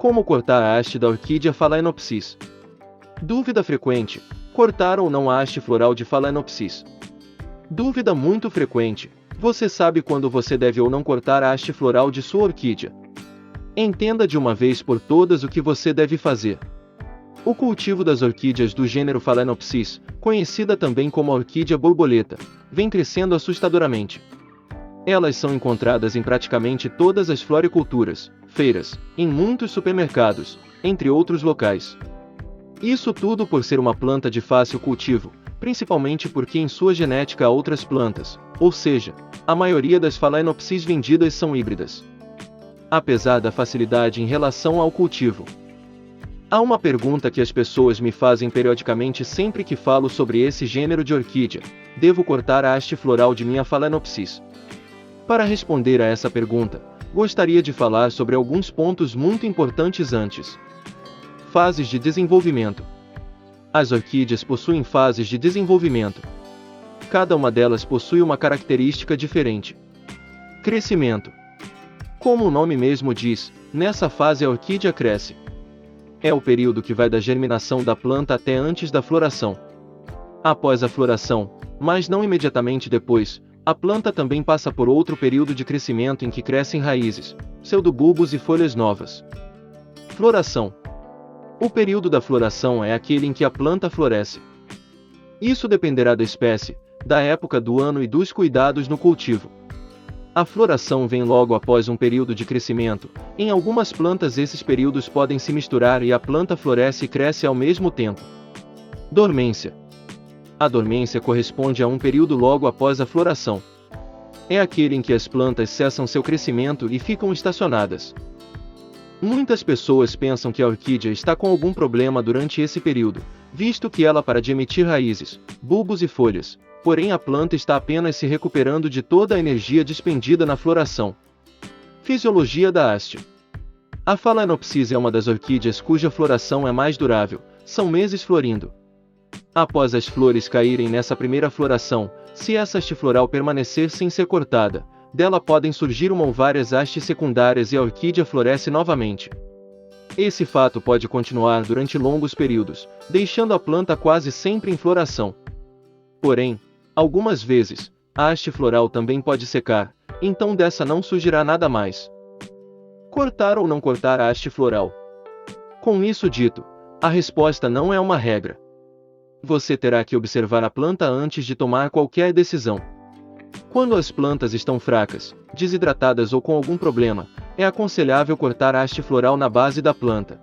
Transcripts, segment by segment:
Como cortar a haste da orquídea Phalaenopsis? Dúvida frequente: cortar ou não a haste floral de Phalaenopsis? Dúvida muito frequente: você sabe quando você deve ou não cortar a haste floral de sua orquídea? Entenda de uma vez por todas o que você deve fazer. O cultivo das orquídeas do gênero Phalaenopsis, conhecida também como a orquídea borboleta, vem crescendo assustadoramente. Elas são encontradas em praticamente todas as floriculturas, feiras, em muitos supermercados, entre outros locais. Isso tudo por ser uma planta de fácil cultivo, principalmente porque em sua genética há outras plantas, ou seja, a maioria das Phalaenopsis vendidas são híbridas. Apesar da facilidade em relação ao cultivo, há uma pergunta que as pessoas me fazem periodicamente sempre que falo sobre esse gênero de orquídea: devo cortar a haste floral de minha Phalaenopsis? Para responder a essa pergunta, gostaria de falar sobre alguns pontos muito importantes antes. Fases de desenvolvimento. As orquídeas possuem fases de desenvolvimento. Cada uma delas possui uma característica diferente. Crescimento. Como o nome mesmo diz, nessa fase a orquídea cresce. É o período que vai da germinação da planta até antes da floração. Após a floração, mas não imediatamente depois, a planta também passa por outro período de crescimento em que crescem raízes, pseudobulbos e folhas novas. Floração. O período da floração é aquele em que a planta floresce. Isso dependerá da espécie, da época do ano e dos cuidados no cultivo. A floração vem logo após um período de crescimento. Em algumas plantas esses períodos podem se misturar e a planta floresce e cresce ao mesmo tempo. Dormência. A dormência corresponde a um período logo após a floração. É aquele em que as plantas cessam seu crescimento e ficam estacionadas. Muitas pessoas pensam que a orquídea está com algum problema durante esse período, visto que ela para de emitir raízes, bulbos e folhas, porém a planta está apenas se recuperando de toda a energia despendida na floração. Fisiologia da haste. A Phalaenopsis é uma das orquídeas cuja floração é mais durável, são meses florindo. Após as flores caírem nessa primeira floração, se essa haste floral permanecer sem ser cortada, dela podem surgir uma ou várias hastes secundárias e a orquídea floresce novamente. Esse fato pode continuar durante longos períodos, deixando a planta quase sempre em floração. Porém, algumas vezes, a haste floral também pode secar, então dessa não surgirá nada mais. Cortar ou não cortar a haste floral? Com isso dito, a resposta não é uma regra. Você terá que observar a planta antes de tomar qualquer decisão. Quando as plantas estão fracas, desidratadas ou com algum problema, é aconselhável cortar a haste floral na base da planta.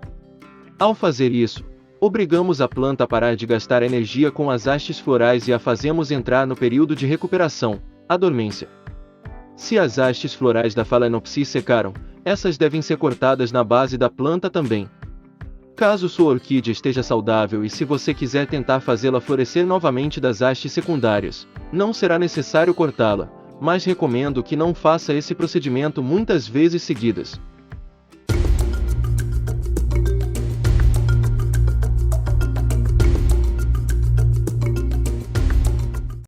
Ao fazer isso, obrigamos a planta a parar de gastar energia com as hastes florais e a fazemos entrar no período de recuperação, a dormência. Se as hastes florais da Phalaenopsis secaram, essas devem ser cortadas na base da planta também. Caso sua orquídea esteja saudável e se você quiser tentar fazê-la florescer novamente das hastes secundárias, não será necessário cortá-la, mas recomendo que não faça esse procedimento muitas vezes seguidas,